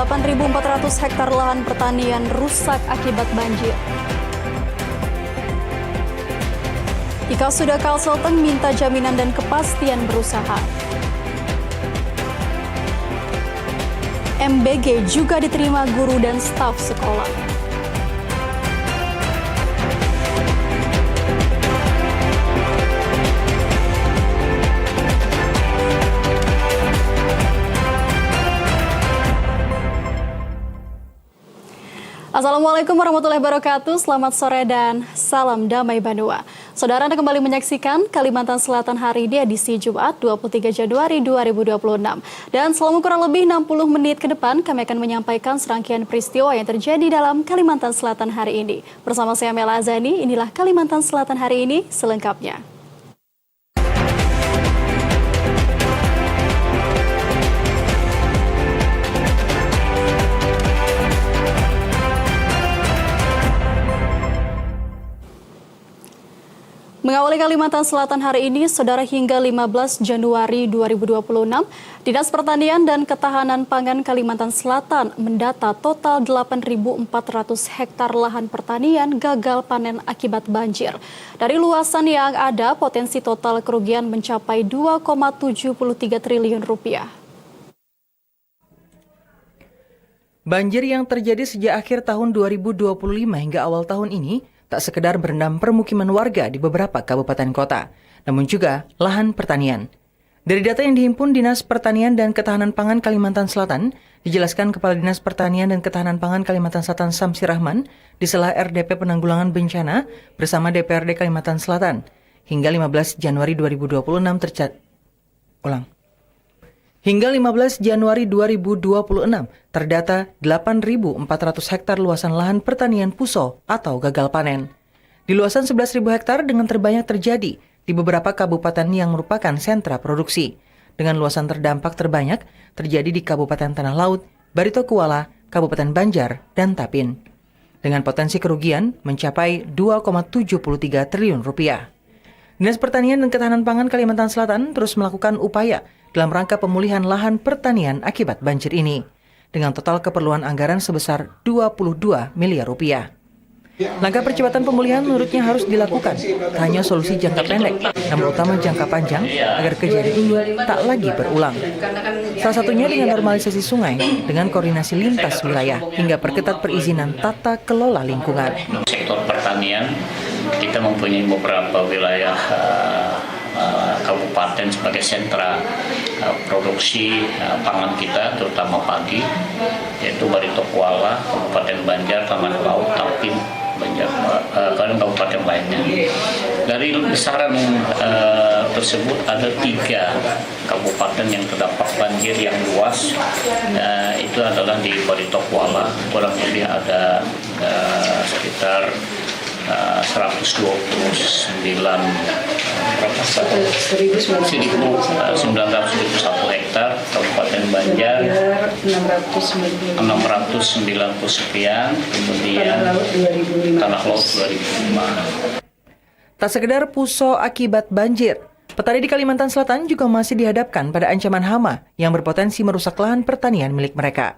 8.400 hektar lahan pertanian rusak akibat banjir. Ika Suda Kalselteng minta jaminan dan kepastian berusaha. MBG juga diterima guru dan staf sekolah. Assalamualaikum warahmatullahi wabarakatuh, selamat sore dan salam damai Banua. Saudara Anda kembali menyaksikan Kalimantan Selatan hari ini edisi Jumat 23 Januari 2026. Dan selama kurang lebih 60 menit ke depan kami akan menyampaikan serangkaian peristiwa yang terjadi dalam Kalimantan Selatan hari ini. Bersama saya Mela Azani, inilah Kalimantan Selatan hari ini selengkapnya. Mengawali Kalimantan Selatan hari ini, saudara, hingga 15 Januari 2026, Dinas Pertanian dan Ketahanan Pangan Kalimantan Selatan mendata total 8.400 hektar lahan pertanian gagal panen akibat banjir. Dari luasan yang ada, potensi total kerugian mencapai 2,73 triliun rupiah. Banjir yang terjadi sejak akhir tahun 2025 hingga awal tahun ini tak sekedar berendam permukiman warga di beberapa kabupaten kota, namun juga lahan pertanian. Dari data yang dihimpun Dinas Pertanian dan Ketahanan Pangan Kalimantan Selatan, dijelaskan Kepala Dinas Pertanian dan Ketahanan Pangan Kalimantan Selatan Samsi Rahman di sela RDP Penanggulangan Bencana bersama DPRD Kalimantan Selatan. Hingga 15 Januari 2026 Hingga 15 Januari 2026, terdata 8.400 hektar luasan lahan pertanian puso atau gagal panen. Di luasan 11.000 hektar dengan terbanyak terjadi di beberapa kabupaten yang merupakan sentra produksi. Dengan luasan terdampak terbanyak terjadi di Kabupaten Tanah Laut, Barito Kuala, Kabupaten Banjar, dan Tapin. Dengan potensi kerugian mencapai 2,73 triliun rupiah. Dinas Pertanian dan Ketahanan Pangan Kalimantan Selatan terus melakukan upaya dalam rangka pemulihan lahan pertanian akibat banjir ini, dengan total keperluan anggaran sebesar 22 miliar rupiah. Langkah percepatan pemulihan menurutnya harus dilakukan, tak hanya solusi jangka pendek, namun utama jangka panjang agar kejadian ini tak lagi berulang. Salah satunya dengan normalisasi sungai, dengan koordinasi lintas wilayah, hingga perketat perizinan tata kelola lingkungan. Sektor pertanian, kita mempunyai beberapa wilayah kabupaten sebagai sentra produksi pangan kita, terutama padi, yaitu Barito Kuala, Kabupaten Banjar, Tanah Laut, Tapin, dan kabupaten lainnya. Dari besaran tersebut ada 3 kabupaten yang terdampak banjir yang luas. Itu adalah di Barito Kuala, kurang lebih ada sekitar 1.991 hektar, Kabupaten Banjar 690 sekian, kemudian Tanah Laut 2005. Tak sekedar puso akibat banjir, petani di Kalimantan Selatan juga masih dihadapkan pada ancaman hama yang berpotensi merusak lahan pertanian milik mereka.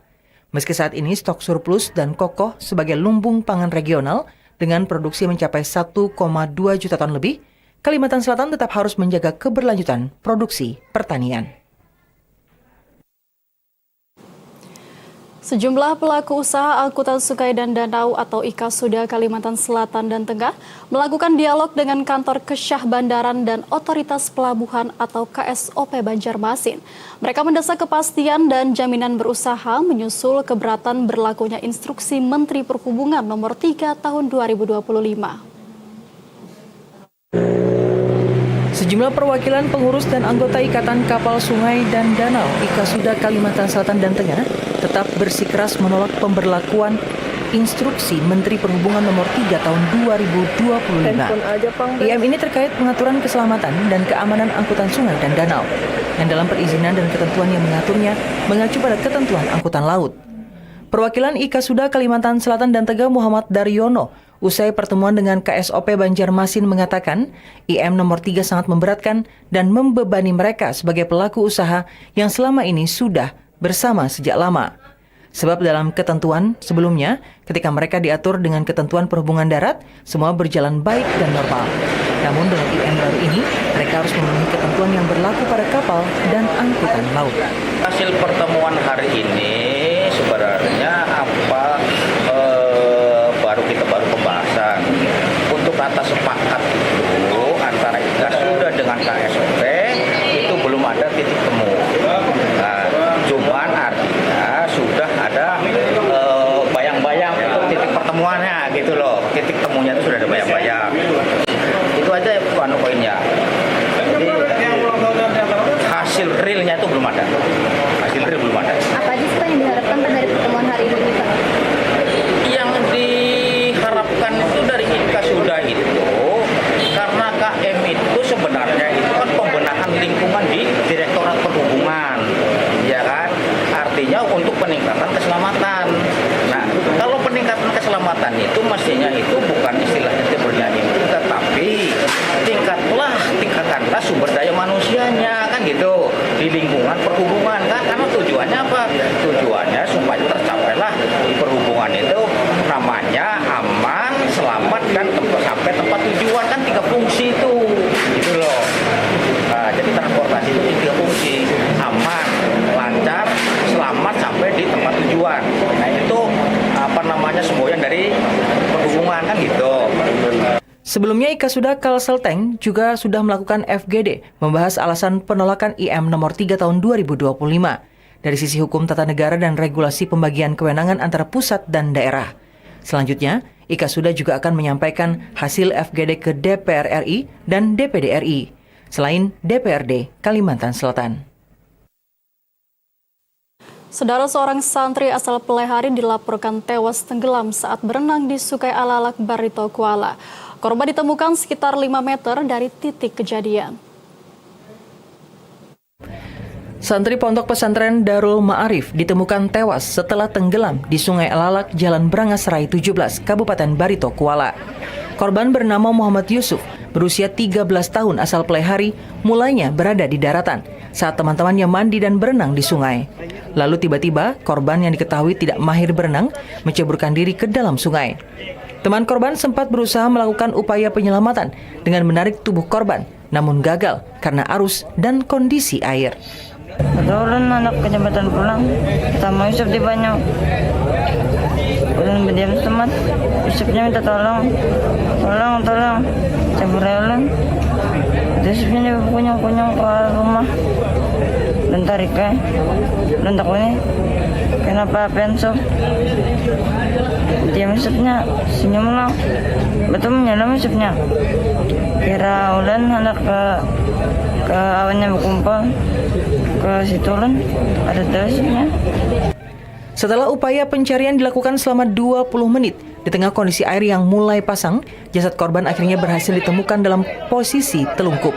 Meski saat ini stok surplus dan kokoh sebagai lumbung pangan regional dengan produksi mencapai 1,2 juta ton lebih, Kalimantan Selatan tetap harus menjaga keberlanjutan produksi pertanian. Sejumlah pelaku usaha angkutan sungai dan danau atau Ika Suda Kalimantan Selatan dan Tengah melakukan dialog dengan kantor Kesyah Bandaran dan Otoritas Pelabuhan atau KSOP Banjarmasin. Mereka mendesak kepastian dan jaminan berusaha menyusul keberatan berlakunya instruksi Menteri Perhubungan nomor 3 tahun 2025. Sejumlah perwakilan pengurus dan anggota Ikatan Kapal Sungai dan Danau Ika Suda Kalimantan Selatan dan Tengah tetap bersikeras menolak pemberlakuan Instruksi Menteri Perhubungan nomor 3 tahun 2025. IM ini terkait pengaturan keselamatan dan keamanan angkutan sungai dan danau, yang dalam perizinan dan ketentuan yang mengaturnya mengacu pada ketentuan angkutan laut. Perwakilan Ika Suda Kalimantan Selatan dan Tengah Muhammad Daryono usai pertemuan dengan KSOP Banjarmasin mengatakan IM nomor 3 sangat memberatkan dan membebani mereka sebagai pelaku usaha yang selama ini sudah bersama sejak lama. Sebab dalam ketentuan sebelumnya, ketika mereka diatur dengan ketentuan perhubungan darat, semua berjalan baik dan normal. Namun dengan IM baru ini, mereka harus memenuhi ketentuan yang berlaku pada kapal dan angkutan laut. Hasil pertemuan hari ini sebenarnya baru pembahasan. Untuk kata sepakat itu antara IKA sudah dengan KSOP itu belum ada titik temu. Nah, cuman artinya sudah ada bayang-bayang itu titik pertemuannya gitu loh. Titik temunya itu sudah ada bayang-bayang. Itu aja poinnya. Jadi hasil realnya itu belum ada. Hasil real belum ada. Apa aja sih Pak yang diharapkan dari pertemuan hari ini Pak? Yang diharapkan itu dari IKA sudah itu karena KM itu sebenarnya itu kan pembenahan lingkungan di Direktorat Perhubungan, ya kan? Artinya untuk peningkatan keselamatan. Nah, kalau peningkatan keselamatan itu mestinya itu bukan istilahnya bernyanyi, tetapi tingkatkanlah sumber daya manusianya kan gitu di lingkungan perhubungan kan, karena tujuannya apa? Tujuannya supaya tercapailah di perhubungan itu namanya aman, selamat dan sampai tempat tujuan kan 3 fungsi itu gitu loh. Nah, jadi transportasi itu 3 fungsi, aman, lancar, selamat sampai di tempat tujuan. Nah itu semboyan dari perhubungan kan gitu. Sebelumnya IKA Suda Kalselteng juga sudah melakukan FGD membahas alasan penolakan IM nomor 3 tahun 2025 dari sisi hukum tata negara dan regulasi pembagian kewenangan antara pusat dan daerah. Selanjutnya, IKA Suda juga akan menyampaikan hasil FGD ke DPR RI dan DPD RI, selain DPRD Kalimantan Selatan. Saudara, seorang santri asal Pelehari dilaporkan tewas tenggelam saat berenang di Sungai Alalak, Barito Kuala. Korban ditemukan sekitar 5 meter dari titik kejadian. Santri Pondok Pesantren Darul Ma'arif ditemukan tewas setelah tenggelam di Sungai Alalak, Jalan Brangasrai 17, Kabupaten Barito Kuala. Korban bernama Muhammad Yusuf, berusia 13 tahun asal Pelehari, mulainya berada di daratan saat teman-temannya mandi dan berenang di sungai. Lalu tiba-tiba korban yang diketahui tidak mahir berenang menceburkan diri ke dalam sungai. Teman korban sempat berusaha melakukan upaya penyelamatan dengan menarik tubuh korban, namun gagal karena arus dan kondisi air. Kebetulan anak kejabatan pulang, sama Yusuf di banyak. Udah berdiam semat, Yusufnya minta tolong. Cabur ulang. Yusufnya kunyang-kunyang ke rumah. Dan tariknya, dan takutnya, kenapa pensok? Dia Yusufnya senyum lah, betul menyelam Yusufnya. Kira ulan anak ke awannya berkumpul. Ke situ kan ada dasarnya. Setelah upaya pencarian dilakukan selama 20 menit, di tengah kondisi air yang mulai pasang, jasad korban akhirnya berhasil ditemukan dalam posisi telungkup,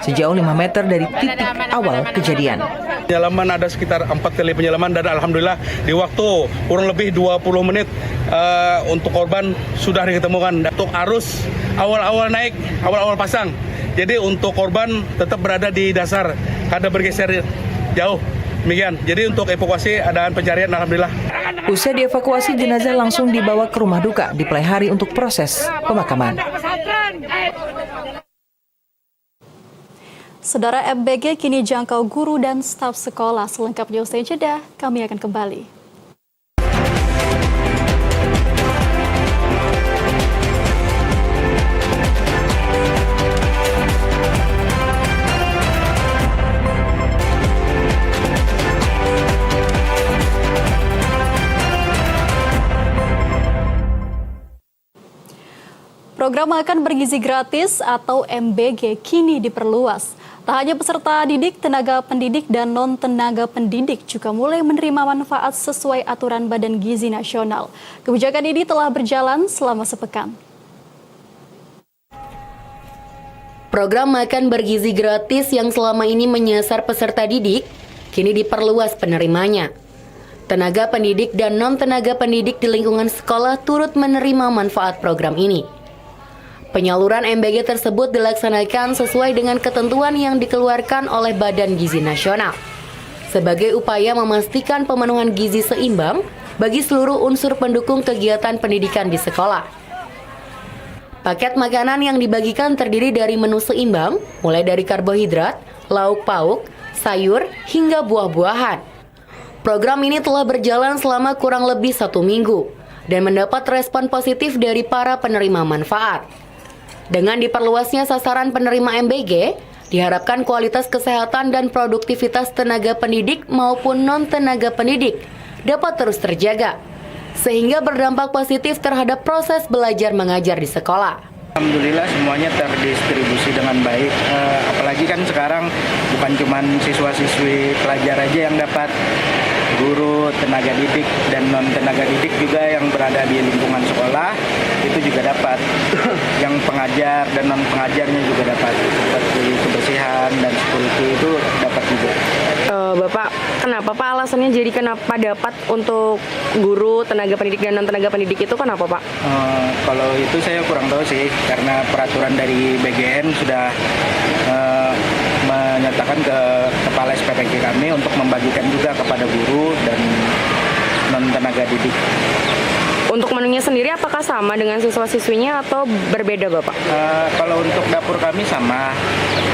sejauh 5 meter dari titik awal kejadian. Penyelaman ada sekitar 4 kali penyelaman dan alhamdulillah di waktu kurang lebih 20 menit untuk korban sudah ditemukan. Untuk arus awal-awal naik, awal-awal pasang. Jadi untuk korban tetap berada di dasar, ada bergeser jauh. Demikian. Jadi untuk evakuasi dan pencarian alhamdulillah. Usai dievakuasi, jenazah langsung dibawa ke rumah duka di Pelehari untuk proses pemakaman. Saudara, MBG kini jangkau guru dan staf sekolah. Selengkapnya usai jeda, kami akan kembali. Program Makan Bergizi Gratis atau MBG kini diperluas. Tak hanya peserta didik, tenaga pendidik dan non-tenaga pendidik juga mulai menerima manfaat sesuai aturan Badan Gizi Nasional. Kebijakan ini telah berjalan selama sepekan. Program Makan Bergizi Gratis yang selama ini menyasar peserta didik, kini diperluas penerimanya. Tenaga pendidik dan non-tenaga pendidik di lingkungan sekolah turut menerima manfaat program ini. Penyaluran MBG tersebut dilaksanakan sesuai dengan ketentuan yang dikeluarkan oleh Badan Gizi Nasional sebagai upaya memastikan pemenuhan gizi seimbang bagi seluruh unsur pendukung kegiatan pendidikan di sekolah. Paket makanan yang dibagikan terdiri dari menu seimbang, mulai dari karbohidrat, lauk pauk, sayur, hingga buah-buahan. Program ini telah berjalan selama kurang lebih 1 minggu dan mendapat respon positif dari para penerima manfaat. Dengan diperluasnya sasaran penerima MBG, diharapkan kualitas kesehatan dan produktivitas tenaga pendidik maupun non-tenaga pendidik dapat terus terjaga, sehingga berdampak positif terhadap proses belajar mengajar di sekolah. Alhamdulillah semuanya terdistribusi dengan baik, apalagi kan sekarang bukan cuma siswa-siswi pelajar aja yang dapat, guru, tenaga didik, dan non-tenaga didik juga yang berada di lingkungan sekolah itu juga dapat. Yang pengajar dan non-pengajarnya juga dapat, seperti kebersihan dan security itu dapat juga. Bapak, kenapa Pak alasannya jadi kenapa dapat untuk guru, tenaga pendidik, dan non-tenaga pendidik itu kenapa Pak? Kalau itu saya kurang tahu sih, karena peraturan dari BGN sudah menyatakan ke kepala SPPG kami untuk membagikan juga kepada guru dan non-tenaga didik. Untuk menunya sendiri apakah sama dengan siswa-siswinya atau berbeda Bapak? Kalau untuk dapur kami sama,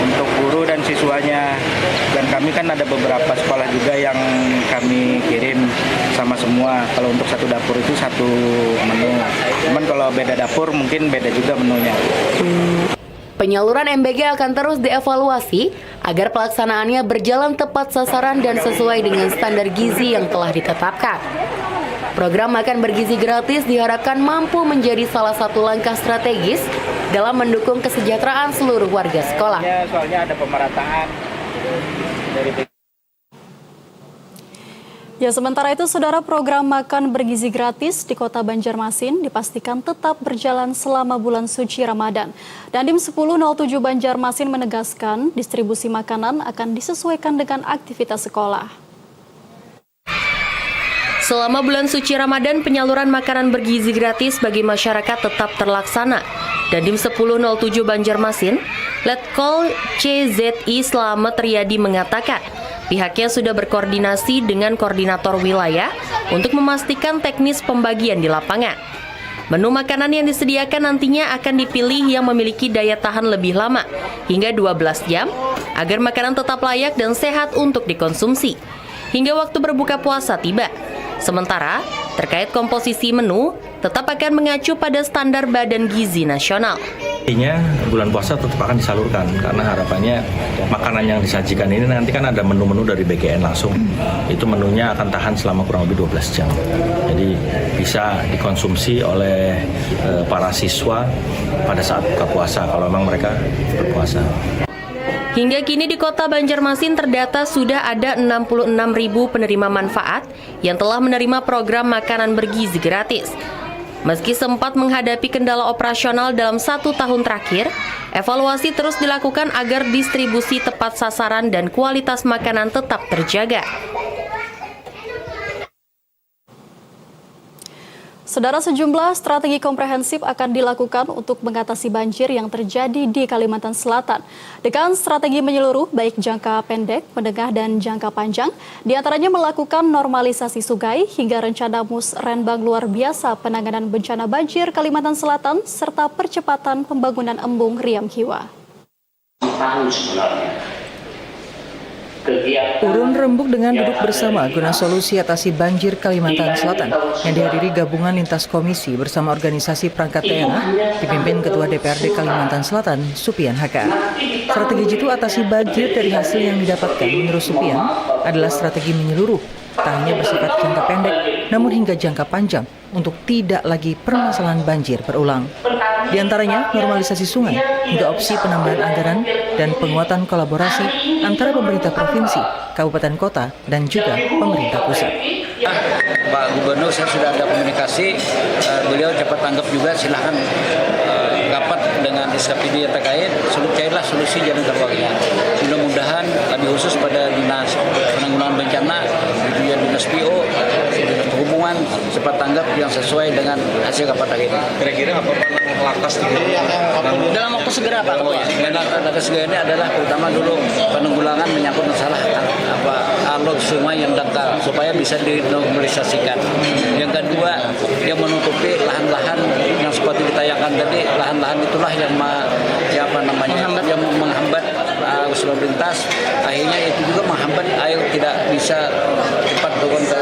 untuk guru dan siswanya. Dan kami kan ada beberapa sekolah juga yang kami kirim sama semua. Kalau untuk satu dapur itu satu menu. Cuman kalau beda dapur mungkin beda juga menunya. Penyaluran MBG akan terus dievaluasi agar pelaksanaannya berjalan tepat sasaran dan sesuai dengan standar gizi yang telah ditetapkan. Program makan bergizi gratis diharapkan mampu menjadi salah satu langkah strategis dalam mendukung kesejahteraan seluruh warga sekolah. Soalnya ada pemerataan dari Ya, sementara itu, Saudara, program makan bergizi gratis di Kota Banjarmasin dipastikan tetap berjalan selama bulan suci Ramadan. Dandim 1007 Banjarmasin menegaskan distribusi makanan akan disesuaikan dengan aktivitas sekolah. Selama bulan suci Ramadan, penyaluran makanan bergizi gratis bagi masyarakat tetap terlaksana. Dandim 1007 Banjarmasin, Letkol CZI Slamet Riyadi mengatakan, pihaknya sudah berkoordinasi dengan koordinator wilayah untuk memastikan teknis pembagian di lapangan. Menu makanan yang disediakan nantinya akan dipilih yang memiliki daya tahan lebih lama, hingga 12 jam, agar makanan tetap layak dan sehat untuk dikonsumsi, hingga waktu berbuka puasa tiba. Sementara, terkait komposisi menu, tetap akan mengacu pada standar Badan Gizi Nasional. Intinya bulan puasa tetap akan disalurkan, karena harapannya makanan yang disajikan ini nanti kan ada menu-menu dari BGN langsung. Itu menunya akan tahan selama kurang lebih 12 jam. Jadi bisa dikonsumsi oleh para siswa pada saat buka puasa, kalau memang mereka berpuasa. Hingga kini di Kota Banjarmasin terdata sudah ada 66.000 penerima manfaat yang telah menerima program makanan bergizi gratis. Meski sempat menghadapi kendala operasional dalam 1 tahun terakhir, evaluasi terus dilakukan agar distribusi tepat sasaran dan kualitas makanan tetap terjaga. Saudara, sejumlah strategi komprehensif akan dilakukan untuk mengatasi banjir yang terjadi di Kalimantan Selatan. Dengan strategi menyeluruh baik jangka pendek, menengah, dan jangka panjang, diantaranya melakukan normalisasi sungai hingga rencana musrenbang luar biasa penanganan bencana banjir Kalimantan Selatan serta percepatan pembangunan embung Riam Hiwa. Urun rembuk dengan duduk bersama guna solusi atasi banjir Kalimantan Selatan yang dihadiri gabungan lintas komisi bersama organisasi perangkat daerah dipimpin Ketua DPRD Kalimantan Selatan, Supian Haka. Strategi jitu atasi banjir dari hasil yang didapatkan menurut Supian adalah strategi menyeluruh, tak hanya bersifat jangka pendek namun hingga jangka panjang untuk tidak lagi permasalahan banjir berulang. Di antaranya normalisasi sungai hingga opsi penambahan anggaran dan penguatan kolaborasi antara pemerintah provinsi, kabupaten kota, dan juga pemerintah pusat. Pak Gubernur, saya sudah ada komunikasi, beliau cepat tanggap juga, silahkan rapat dengan SKPD yang terkait, carilah solusi jalan terbaiknya. Mudah-mudahan lebih khusus pada Dinas Penanggulangan Bencana, itu ya Dinas PO, Dinas Perhubungan, cepat tanggap yang sesuai dengan hasil rapat hari ini. Kira-kira apa lantas dalam waktu segera Pak Ketua? Lantas segera ini adalah terutama dulu penanggulangan menyangkut masalah alur sungai yang dangkal supaya bisa dinormalisasikan. Yang kedua, dia menutupi lahan-lahan yang seperti ditayangkan tadi, lahan-lahan itulah yang yang menghambat arus lalu lintas. Akhirnya itu juga menghambat air tidak bisa cepat turun ke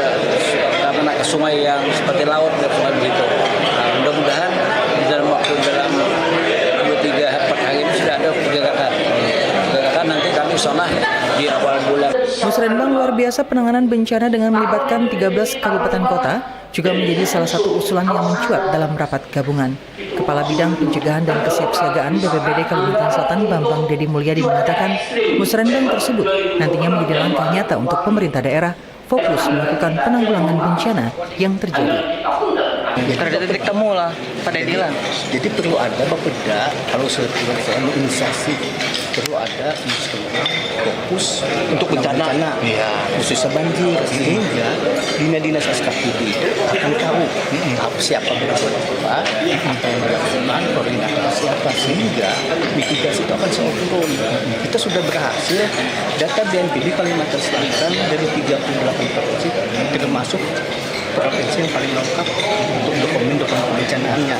sungai yang seperti laut dan sungai begitu. Mudah-mudahan dalam 2-3-4 hari ini sudah ada pergerakan nanti kami insya di awal bulan. Musrenbang luar biasa penanganan bencana dengan melibatkan 13 kabupaten kota juga menjadi salah satu usulan yang mencuat dalam rapat gabungan. Kepala Bidang Pencegahan dan Kesiapsiagaan BPBD Kalimantan Selatan Bambang Dedi Mulyadi mengatakan musrenbang tersebut nantinya menjadi langkah nyata untuk pemerintah daerah fokus melakukan penanggulangan bencana yang terjadi. Ada titik temu lah pada inilah. Jadi perlu ada Bapeda, kalau saya inisiasi, perlu ada fokus untuk bencana, khususnya banjir, sehingga dinas SKPD akan tahu siapa berbuat apa yang dilakukan, koordinasi siapa, sehingga mitigasi itu akan selalu turun. Kita sudah berhasil, data BNPB Kalimantan Selatan dari 38 provinsi termasuk provinsi yang paling lengkap untuk dokumen bencanaannya.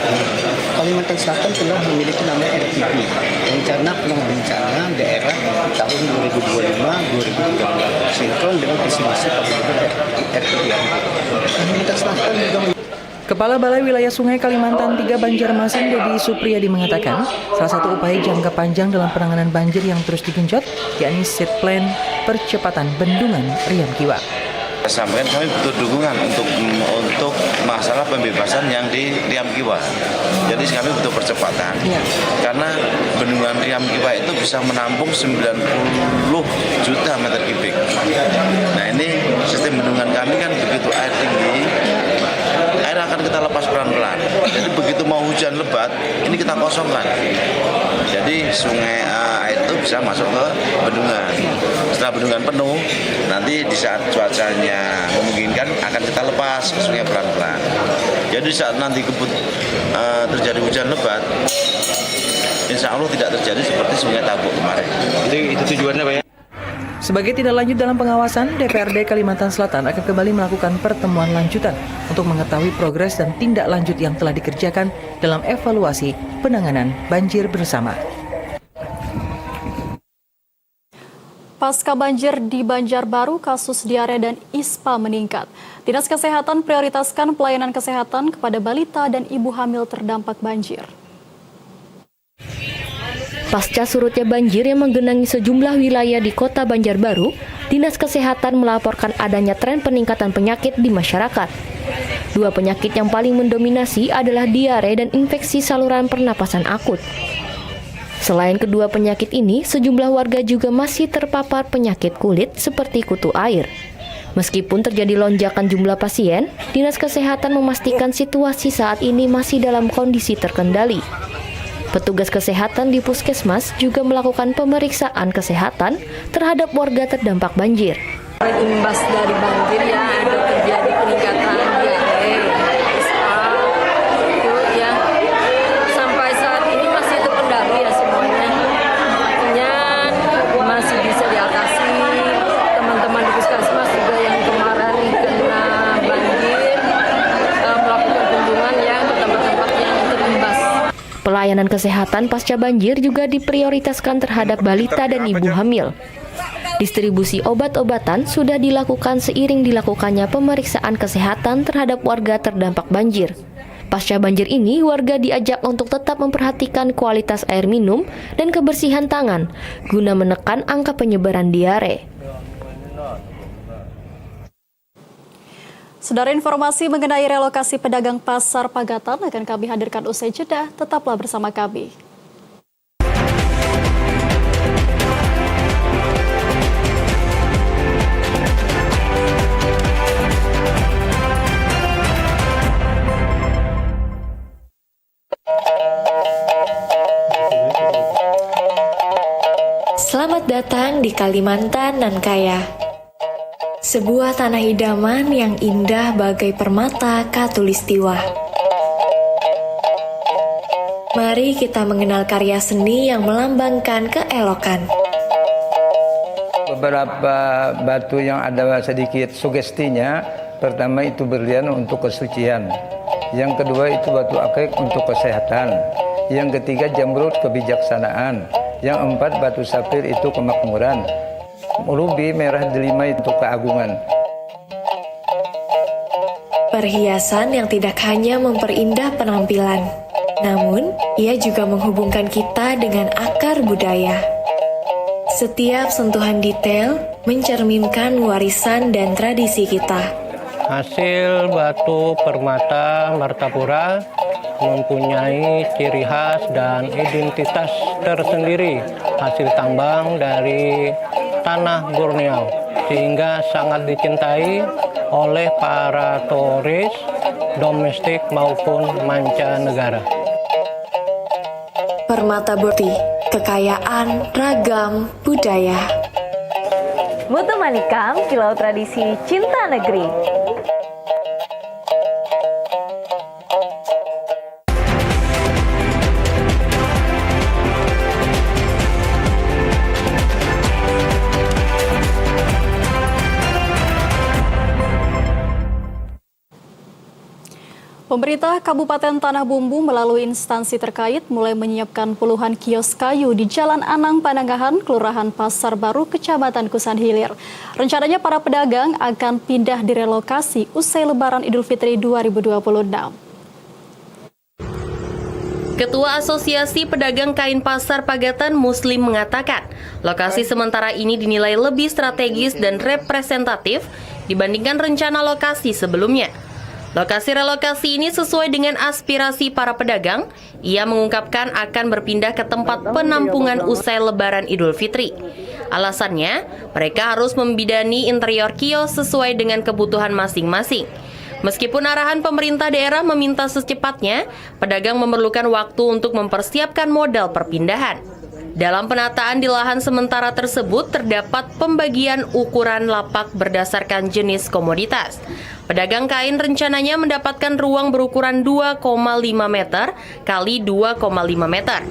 Kalimantan Selatan telah memiliki nama RPB, Rencana Penanggulangan Bencana Daerah tahun 2025-2030, sinkron dengan visi misi Kabupaten RPB. Kalimantan Selatan juga Kepala Balai Wilayah Sungai Kalimantan 3 Banjarmasin Dedi Supriyadi mengatakan, salah satu upaya jangka panjang dalam penanganan banjir yang terus digenjot, yakni Set Plan Percepatan Bendungan Riam Kiwa. Sampaikan kami butuh dukungan untuk masalah pembebasan yang di Riam Kiwa. Jadi kami butuh percepatan karena bendungan Riam Kiwa itu bisa menampung 90 juta meter kubik. Nah ini sistem bendungan kami kan begitu air tinggi, air akan kita lepas pelan-pelan. Jadi begitu mau hujan lebat, ini kita kosongkan. Jadi sungai air itu bisa masuk ke bendungan. Setelah bendungan penuh, nanti di saat cuacanya memungkinkan akan kita lepas ke sungai pelan-pelan. Jadi saat nanti terjadi hujan lebat, insya Allah tidak terjadi seperti sungai Tabuk kemarin. itu tujuannya Pak ya? Sebagai tindak lanjut dalam pengawasan, DPRD Kalimantan Selatan akan kembali melakukan pertemuan lanjutan untuk mengetahui progres dan tindak lanjut yang telah dikerjakan dalam evaluasi penanganan banjir bersama. Pasca banjir di Banjarbaru, kasus diare dan ISPA meningkat. Dinas Kesehatan prioritaskan pelayanan kesehatan kepada balita dan ibu hamil terdampak banjir. Pasca surutnya banjir yang menggenangi sejumlah wilayah di kota Banjarbaru, Dinas Kesehatan melaporkan adanya tren peningkatan penyakit di masyarakat. Dua penyakit yang paling mendominasi adalah diare dan infeksi saluran pernapasan akut. Selain kedua penyakit ini, sejumlah warga juga masih terpapar penyakit kulit seperti kutu air. Meskipun terjadi lonjakan jumlah pasien, Dinas Kesehatan memastikan situasi saat ini masih dalam kondisi terkendali. Petugas kesehatan di puskesmas juga melakukan pemeriksaan kesehatan terhadap warga terdampak banjir. Imbas dari banjir ya ada terjadi peningkatan diare, ISPA, itu ya sampai saat ini masih terkendali ya semuanya. Artinya masih bisa diatasi. Teman-teman di puskesmas juga yang kemarin kena banjir melakukan kunjungan ya ke tempat-tempat yang terimbas. Pelayanan kesehatan pasca banjir juga diprioritaskan terhadap balita dan ibu hamil. Distribusi obat-obatan sudah dilakukan seiring dilakukannya pemeriksaan kesehatan terhadap warga terdampak banjir. Pasca banjir ini, warga diajak untuk tetap memperhatikan kualitas air minum dan kebersihan tangan guna menekan angka penyebaran diare. Saudara, informasi mengenai relokasi pedagang pasar Pagatan akan kami hadirkan usai jeda. Tetaplah bersama kami. Selamat datang di Kalimantan nan kaya. Sebuah tanah idaman yang indah bagai permata khatulistiwa. Mari kita mengenal karya seni yang melambangkan keelokan. Beberapa batu yang ada sedikit sugestinya, pertama itu berlian untuk kesucian. Yang kedua itu batu akik untuk kesehatan. Yang ketiga jamrud kebijaksanaan. Yang empat batu safir itu kemakmuran. Rubi merah delima untuk keagungan. Perhiasan yang tidak hanya memperindah penampilan, namun ia juga menghubungkan kita dengan akar budaya. Setiap sentuhan detail mencerminkan warisan dan tradisi kita. Hasil batu permata Martapura mempunyai ciri khas dan identitas tersendiri, hasil tambang dari tanah Borneo, sehingga sangat dicintai oleh para turis domestik maupun mancanegara. Permata Borti, kekayaan ragam budaya. Mutu Manikam, Kilau Tradisi Cinta Negeri. Pemerintah Kabupaten Tanah Bumbu melalui instansi terkait mulai menyiapkan puluhan kios kayu di Jalan Anang Pananggahan, Kelurahan Pasar Baru, Kecamatan Kusan Hilir. Rencananya para pedagang akan pindah direlokasi usai Lebaran Idul Fitri 2026. Ketua Asosiasi Pedagang Kain Pasar Pagatan Muslim mengatakan, lokasi sementara ini dinilai lebih strategis dan representatif dibandingkan rencana lokasi sebelumnya. Lokasi relokasi ini sesuai dengan aspirasi para pedagang. Ia mengungkapkan akan berpindah ke tempat penampungan usai Lebaran Idul Fitri. Alasannya, mereka harus membidani interior kios sesuai dengan kebutuhan masing-masing. Meskipun arahan pemerintah daerah meminta secepatnya, pedagang memerlukan waktu untuk mempersiapkan modal perpindahan. Dalam penataan di lahan sementara tersebut, terdapat pembagian ukuran lapak berdasarkan jenis komoditas. Pedagang kain rencananya mendapatkan ruang berukuran 2,5 meter kali 2,5 meter.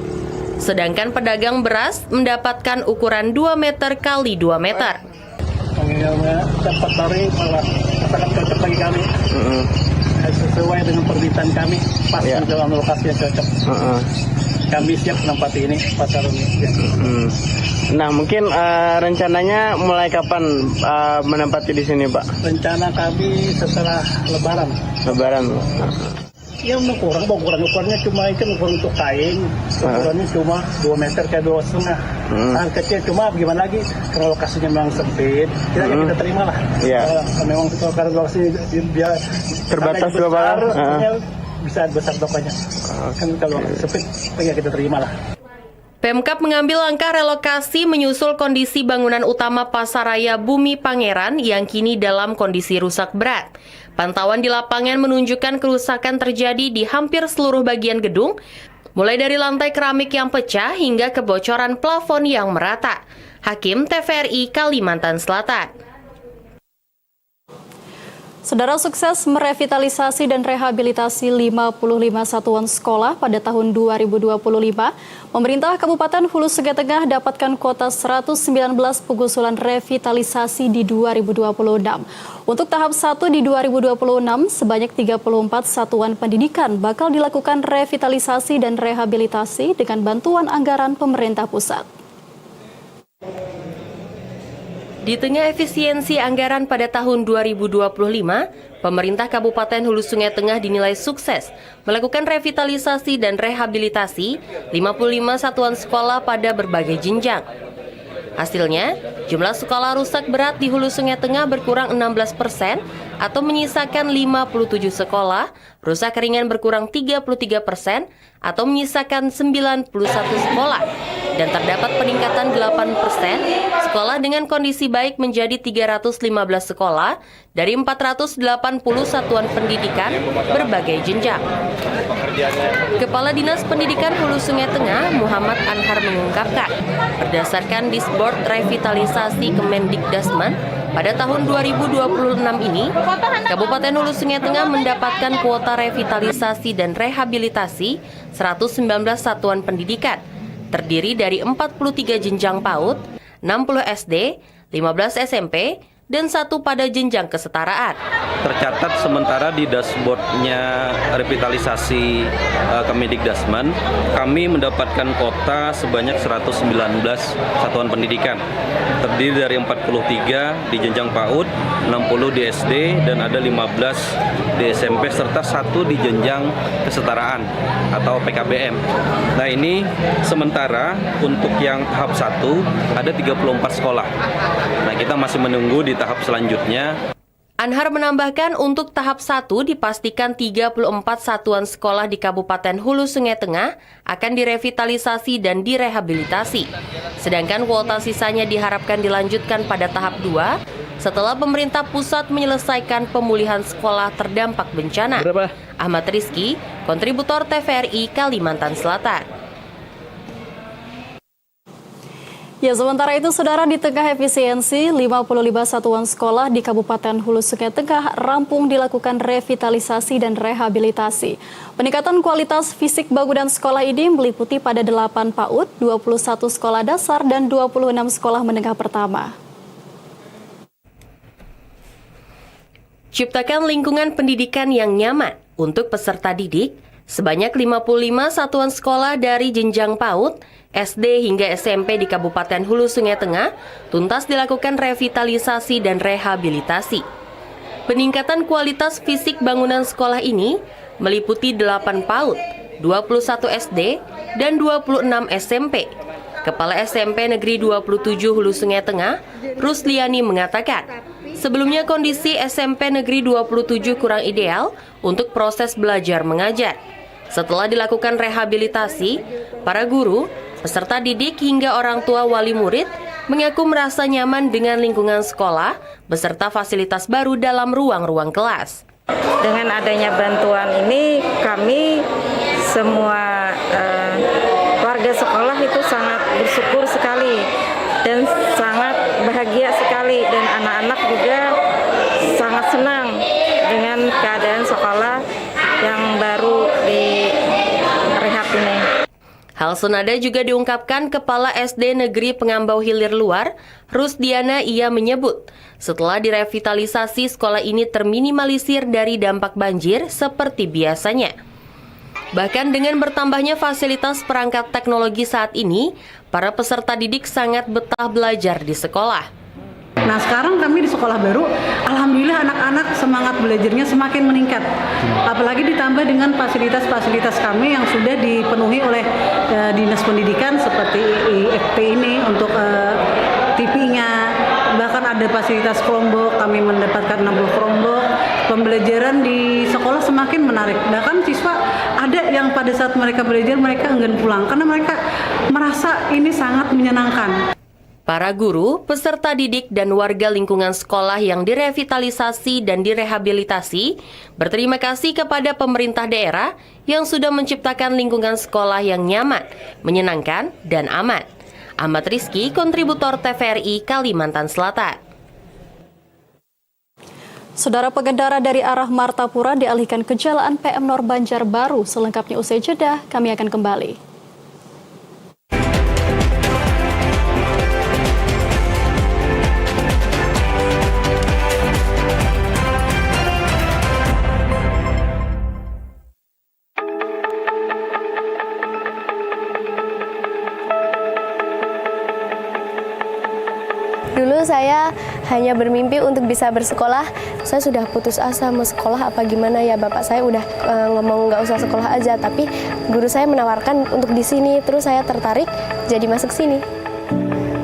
Sedangkan pedagang beras mendapatkan ukuran 2 meter kali 2 meter. Dapat dari malah sangat cocok bagi kami. Sesuai dengan permintaan kami, pas dalam lokasi yang cocok. Kami siap menempati ini, pasar ini. Nah, mungkin rencananya mulai kapan menempati di sini, Pak? Rencana kami setelah Lebaran. Lebaran. Ya kurang ukurannya cuma itu untuk kain, ukurannya cuma 2 meter ke 2,5. Sangat kecil, cuma gimana lagi kalau lokasinya memang sempit, kita terima lah. Iya. Memang kalau lokasinya dia terbatas besar, bisa besar tokonya. Kan kalau sempit, ya kita terima lah. Pemkab mengambil langkah relokasi menyusul kondisi bangunan utama Pasaraya Bumi Pangeran yang kini dalam kondisi rusak berat. Pantauan di lapangan menunjukkan kerusakan terjadi di hampir seluruh bagian gedung, mulai dari lantai keramik yang pecah hingga kebocoran plafon yang merata. Hakim TVRI Kalimantan Selatan. Saudara, sukses merevitalisasi dan rehabilitasi 55 satuan sekolah pada tahun 2025, pemerintah Kabupaten Hulu Sungai Tengah dapatkan kuota 119 pengusulan revitalisasi di 2026. Untuk tahap 1 di 2026, sebanyak 34 satuan pendidikan bakal dilakukan revitalisasi dan rehabilitasi dengan bantuan anggaran pemerintah pusat. Di tengah efisiensi anggaran pada tahun 2025, pemerintah Kabupaten Hulu Sungai Tengah dinilai sukses melakukan revitalisasi dan rehabilitasi 55 satuan sekolah pada berbagai jenjang. Hasilnya, jumlah sekolah rusak berat di Hulu Sungai Tengah berkurang 16% atau menyisakan 57 sekolah, rusak ringan berkurang 33% atau menyisakan 91 sekolah, dan terdapat peningkatan 8% sekolah dengan kondisi baik menjadi 315 sekolah dari 480 satuan pendidikan berbagai jenjang. Kepala Dinas Pendidikan Hulu Sungai Tengah, Muhammad Anhar mengungkapkan, berdasarkan Disboard Revitalisasi Kemendikdasmen, pada tahun 2026 ini, Kabupaten Hulu Sungai Tengah mendapatkan kuota revitalisasi dan rehabilitasi 119 satuan pendidikan, terdiri dari 43 jenjang PAUD, 60 SD, 15 SMP, dan 1 pada jenjang kesetaraan. Tercatat sementara di dashboardnya revitalisasi Kemendikdasmen, kami mendapatkan kota sebanyak 119 satuan pendidikan. Terdiri dari 43 di jenjang PAUD, 60 di SD, dan ada 15 di SMP, serta 1 di jenjang kesetaraan atau PKBM. Nah ini sementara untuk yang tahap 1 ada 34 sekolah. Nah kita masih menunggu di tahap selanjutnya. Anhar menambahkan untuk tahap 1 dipastikan 34 satuan sekolah di Kabupaten Hulu Sungai Tengah akan direvitalisasi dan direhabilitasi. Sedangkan kuota sisanya diharapkan dilanjutkan pada tahap 2 setelah pemerintah pusat menyelesaikan pemulihan sekolah terdampak bencana. Ahmad Rizky, kontributor TVRI Kalimantan Selatan. Ya, sementara itu, Saudara, di tengah efisiensi, 55 satuan sekolah di Kabupaten Hulu Sungai Tengah rampung dilakukan revitalisasi dan rehabilitasi. Peningkatan kualitas fisik bangunan sekolah ini meliputi pada 8 PAUD, 21 sekolah dasar, dan 26 sekolah menengah pertama. Ciptakan lingkungan pendidikan yang nyaman untuk peserta didik. Sebanyak 55 satuan sekolah dari jenjang PAUD, SD hingga SMP di Kabupaten Hulu Sungai Tengah tuntas dilakukan revitalisasi dan rehabilitasi. Peningkatan kualitas fisik bangunan sekolah ini meliputi 8 PAUD, 21 SD, dan 26 SMP. Kepala SMP Negeri 27 Hulu Sungai Tengah, Rusliani mengatakan, sebelumnya kondisi SMP Negeri 27 kurang ideal untuk proses belajar mengajar. Setelah dilakukan rehabilitasi, para guru, peserta didik hingga orang tua wali murid mengaku merasa nyaman dengan lingkungan sekolah beserta fasilitas baru dalam ruang-ruang kelas. Dengan adanya bantuan ini, kami semua warga sekolah itu sangat bersyukur sekali dan sangat bahagia sekali, dan anak-anak juga sangat senang dengan keadaan sekolah yang baru di rehab ini. Hal senada juga diungkapkan Kepala SD Negeri Pengambau Hilir Luar, Rusdiana. Ia menyebut, setelah direvitalisasi sekolah ini terminimalisir dari dampak banjir seperti biasanya. Bahkan dengan bertambahnya fasilitas perangkat teknologi saat ini, para peserta didik sangat betah belajar di sekolah. Nah, sekarang kami di sekolah baru, alhamdulillah anak-anak semangat belajarnya semakin meningkat. Apalagi ditambah dengan fasilitas-fasilitas kami yang sudah dipenuhi oleh Dinas Pendidikan seperti IFP ini untuk TV-nya. Bahkan ada fasilitas Chromebook, kami mendapatkan 60 Chromebook. Pembelajaran di sekolah semakin menarik. Bahkan siswa ada yang pada saat mereka belajar, mereka enggan pulang karena mereka merasa ini sangat menyenangkan. Para guru, peserta didik, dan warga lingkungan sekolah yang direvitalisasi dan direhabilitasi berterima kasih kepada pemerintah daerah yang sudah menciptakan lingkungan sekolah yang nyaman, menyenangkan, dan aman. Ahmad Rizky, kontributor TVRI Kalimantan Selatan. Saudara, pengendara dari arah Martapura dialihkan ke Jalan PM Nor Banjarbaru. Selengkapnya usai jeda, kami akan kembali. Dulu saya hanya bermimpi untuk bisa bersekolah. Saya sudah putus asa mau sekolah apa gimana ya, bapak saya udah ngomong nggak usah sekolah aja, tapi guru saya menawarkan untuk di sini, terus saya tertarik jadi masuk sini.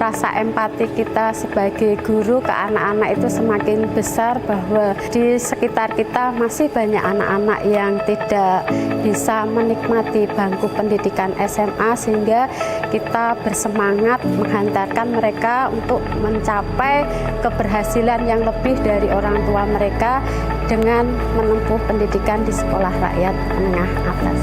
Rasa empati kita sebagai guru ke anak-anak itu semakin besar, bahwa di sekitar kita masih banyak anak-anak yang tidak bisa menikmati bangku pendidikan SMA, sehingga kita bersemangat menghantarkan mereka untuk mencapai keberhasilan yang lebih dari orang tua mereka dengan menempuh pendidikan di sekolah rakyat menengah atas.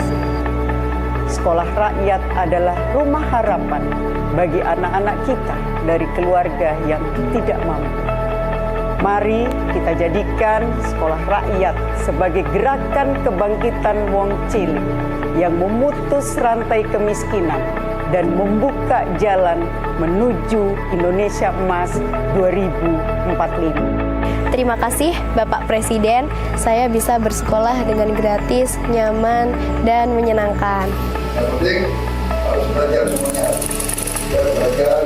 Sekolah rakyat adalah rumah harapan bagi anak-anak kita dari keluarga yang tidak mampu. Mari kita jadikan sekolah rakyat sebagai gerakan kebangkitan wong cilik yang memutus rantai kemiskinan dan membuka jalan menuju Indonesia Emas 2045. Terima kasih Bapak Presiden, saya bisa bersekolah dengan gratis, nyaman, dan menyenangkan. Yang penting harus belajar semuanya. Belajar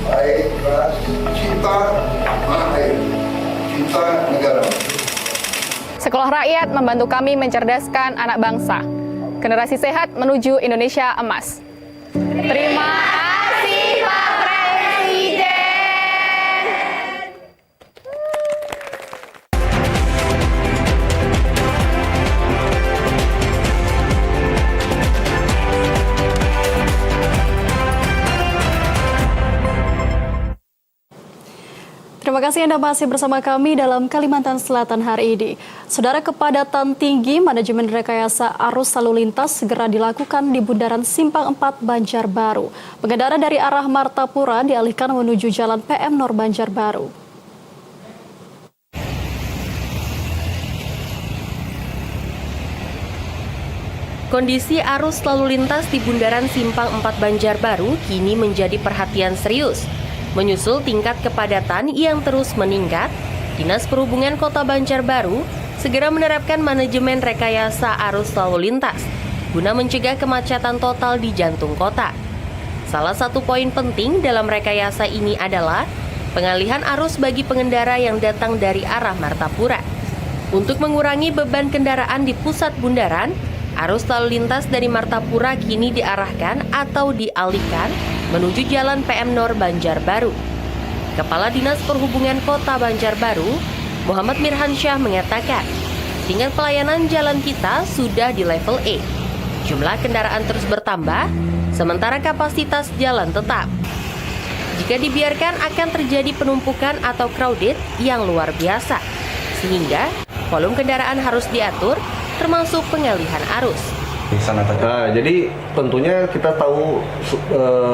baik, keras, cinta tanah air, cinta negara. Sekolah Rakyat membantu kami mencerdaskan anak bangsa. Generasi sehat menuju Indonesia Emas. Terima kasih Pak Presiden. Terima kasih Anda masih bersama kami dalam Kalimantan Selatan hari ini. Saudara, kepadatan tinggi manajemen rekayasa arus lalu lintas segera dilakukan di Bundaran Simpang 4 Banjarbaru. Pengendara dari arah Martapura dialihkan menuju Jalan PM Nor Banjarbaru. Kondisi arus lalu lintas di Bundaran Simpang 4 Banjarbaru kini menjadi perhatian serius. Menyusul tingkat kepadatan yang terus meningkat, Dinas Perhubungan Kota Banjarbaru segera menerapkan manajemen rekayasa arus lalu lintas guna mencegah kemacetan total di jantung kota. Salah satu poin penting dalam rekayasa ini adalah pengalihan arus bagi pengendara yang datang dari arah Martapura. Untuk mengurangi beban kendaraan di pusat bundaran, arus lalu lintas dari Martapura kini diarahkan atau dialihkan menuju Jalan PM Nor Banjarbaru. Kepala Dinas Perhubungan Kota Banjarbaru, Muhammad Mirhansyah mengatakan, tingkat pelayanan jalan kita sudah di level E. Jumlah kendaraan terus bertambah, sementara kapasitas jalan tetap. Jika dibiarkan akan terjadi penumpukan atau crowded yang luar biasa, sehingga volume kendaraan harus diatur, termasuk pengalihan arus. Nah, jadi tentunya kita tahu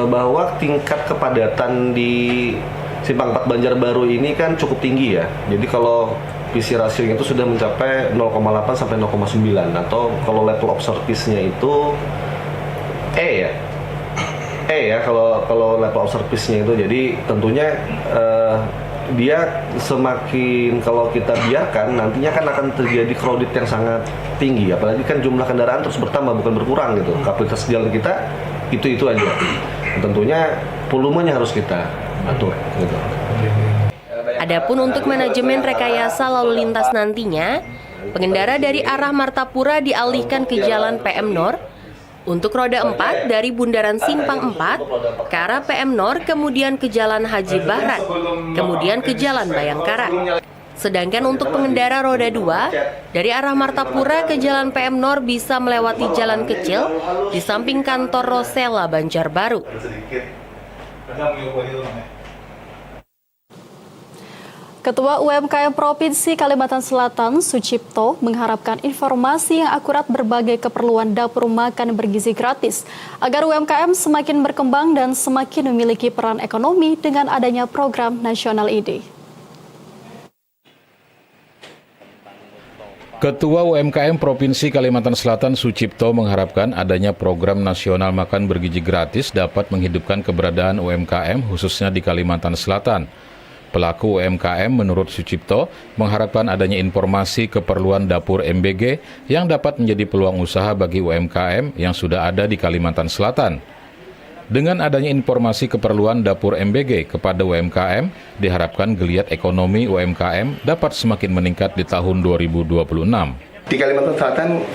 bahwa tingkat kepadatan di Simpang 4 Banjarbaru ini kan cukup tinggi ya. Jadi kalau PC ratio itu sudah mencapai 0,8 sampai 0,9 atau kalau level of service-nya itu E ya kalau level of service-nya itu. Jadi tentunya dia semakin kalau kita biarkan nantinya kan akan terjadi crowded yang sangat tinggi, apalagi kan jumlah kendaraan terus bertambah bukan berkurang gitu. Kapasitas jalan kita itu aja. Tentunya volumenya harus kita atur gitu. Adapun untuk manajemen rekayasa lalu lintas nantinya, pengendara dari arah Martapura dialihkan ke Jalan PM Nor. Untuk roda 4 dari Bundaran Simpang 4 ke arah PM Nor, kemudian ke Jalan Haji Bahran, kemudian ke Jalan Bayangkara. Sedangkan untuk pengendara roda 2 dari arah Martapura ke Jalan PM Nor bisa melewati jalan kecil di samping kantor Rosella Banjarbaru. Ketua UMKM Provinsi Kalimantan Selatan, Sucipto, mengharapkan informasi yang akurat berbagai keperluan dapur makan bergizi gratis agar UMKM semakin berkembang dan semakin memiliki peran ekonomi dengan adanya program nasional ini. Ketua UMKM Provinsi Kalimantan Selatan, Sucipto, mengharapkan adanya program nasional makan bergizi gratis dapat menghidupkan keberadaan UMKM khususnya di Kalimantan Selatan. Pelaku UMKM menurut Sucipto mengharapkan adanya informasi keperluan dapur MBG yang dapat menjadi peluang usaha bagi UMKM yang sudah ada di Kalimantan Selatan. Dengan adanya informasi keperluan dapur MBG kepada UMKM, diharapkan geliat ekonomi UMKM dapat semakin meningkat di tahun 2026. Di Kalimantan Selatan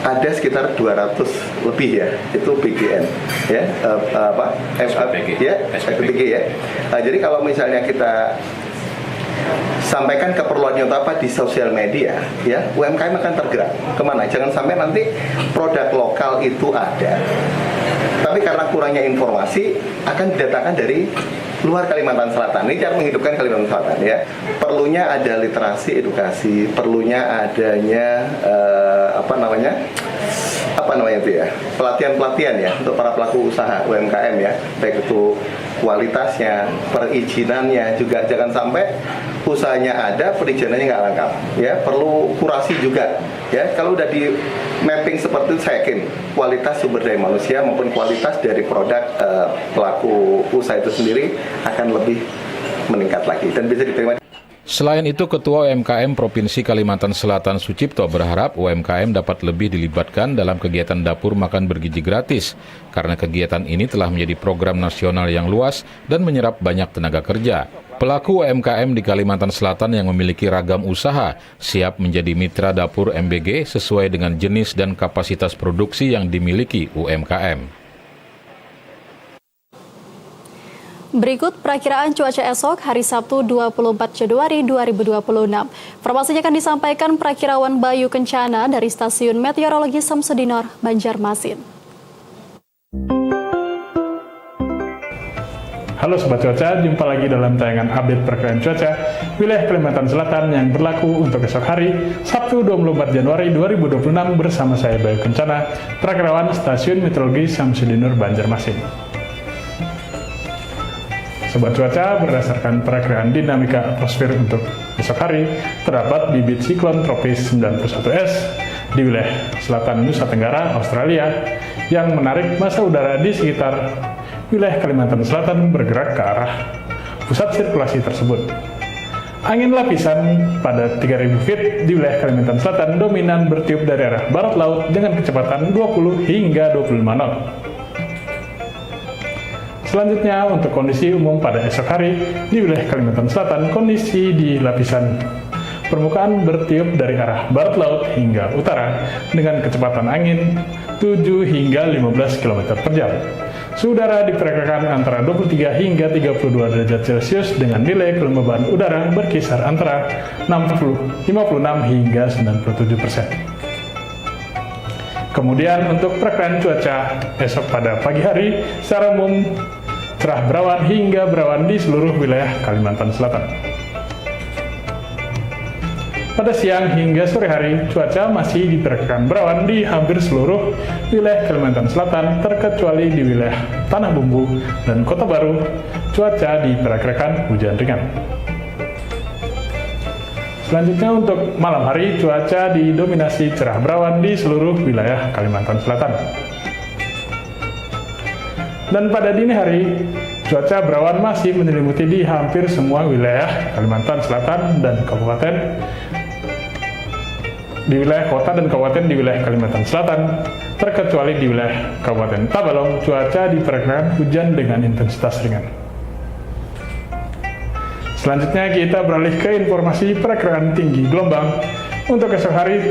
ada sekitar 200 lebih ya, itu BGN ya, SPBG ya. Jadi kalau misalnya kita sampaikan keperluannya untuk apa di sosial media ya, UMKM akan tergerak kemana. Jangan sampai nanti produk lokal itu ada, tapi karena kurangnya informasi akan didatangkan dari luar Kalimantan Selatan. Ini cara menghidupkan Kalimantan Selatan ya. Perlunya ada literasi edukasi, perlunya adanya pelatihan ya untuk para pelaku usaha UMKM ya, baik itu kualitasnya, perizinannya juga. Jangan sampai usahanya ada, perizinannya nggak lengkap, ya perlu kurasi juga, ya kalau udah di mapping seperti itu, saya yakin kualitas sumber daya manusia maupun kualitas dari produk pelaku usaha itu sendiri akan lebih meningkat lagi dan bisa diterima. Selain itu, Ketua UMKM Provinsi Kalimantan Selatan Sucipto berharap UMKM dapat lebih dilibatkan dalam kegiatan dapur makan bergizi gratis, karena kegiatan ini telah menjadi program nasional yang luas dan menyerap banyak tenaga kerja. Pelaku UMKM di Kalimantan Selatan yang memiliki ragam usaha siap menjadi mitra dapur MBG sesuai dengan jenis dan kapasitas produksi yang dimiliki UMKM. Berikut perakiraan cuaca esok hari Sabtu 24 Januari 2026. Informasinya akan disampaikan Perakirawan Bayu Kencana dari Stasiun Meteorologi Samsudinor, Banjarmasin. Halo Sobat Cuaca, jumpa lagi dalam tayangan update perakiraan cuaca wilayah Kalimantan Selatan yang berlaku untuk esok hari, Sabtu 24 Januari 2026 bersama saya Bayu Kencana, Perakirawan Stasiun Meteorologi Samsudinor, Banjarmasin. Sobat Cuaca, berdasarkan perakiraan dinamika atmosfer untuk esok hari, terdapat bibit siklon tropis 91S di wilayah selatan Nusa Tenggara, Australia, yang menarik massa udara di sekitar wilayah Kalimantan Selatan bergerak ke arah pusat sirkulasi tersebut. Angin lapisan pada 3000 feet di wilayah Kalimantan Selatan dominan bertiup dari arah barat laut dengan kecepatan 20 hingga 25 knot. Selanjutnya, untuk kondisi umum pada esok hari di wilayah Kalimantan Selatan, kondisi di lapisan permukaan bertiup dari arah barat laut hingga utara dengan kecepatan angin 7 hingga 15 km per jam. Suhu udara diperkirakan antara 23 hingga 32 derajat Celcius dengan nilai kelembaban udara berkisar antara 56 hingga 97%. Kemudian untuk perakiraan cuaca esok pada pagi hari, secara umum cerah berawan hingga berawan di seluruh wilayah Kalimantan Selatan. Pada siang hingga sore hari, cuaca masih diperkirakan berawan di hampir seluruh wilayah Kalimantan Selatan, terkecuali di wilayah Tanah Bumbu dan Kota Baru, cuaca diperkirakan hujan ringan. Selanjutnya untuk malam hari, cuaca didominasi cerah berawan di seluruh wilayah Kalimantan Selatan. Dan pada dini hari, cuaca berawan masih menyelimuti di hampir semua wilayah Kalimantan Selatan dan kabupaten. Di wilayah kota dan kabupaten di wilayah Kalimantan Selatan, terkecuali di wilayah Kabupaten Tabalong, cuaca diperkirakan hujan dengan intensitas ringan. Selanjutnya kita beralih ke informasi perakiraan tinggi gelombang. Untuk esok hari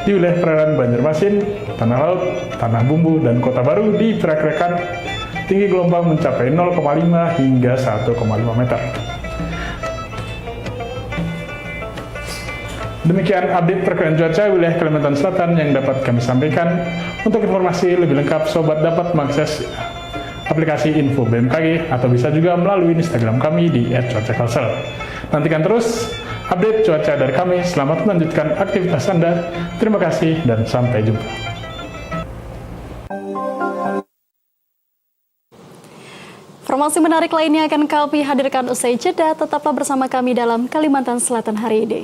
di wilayah perairan Banjarmasin, Tanah Laut, Tanah Bumbu, dan Kota Baru diperkirakan tinggi gelombang mencapai 0,5 hingga 1,5 meter. Demikian update perakiraan cuaca wilayah Kalimantan Selatan yang dapat kami sampaikan. Untuk informasi lebih lengkap, Sobat dapat mengakses aplikasi info BMKG atau bisa juga melalui Instagram kami di @cuacakalsel. Nantikan terus update cuaca dari kami. Selamat melanjutkan aktivitas Anda. Terima kasih dan sampai jumpa. Informasi menarik lainnya akan kami hadirkan usai jeda. Tetaplah bersama kami dalam Kalimantan Selatan hari ini.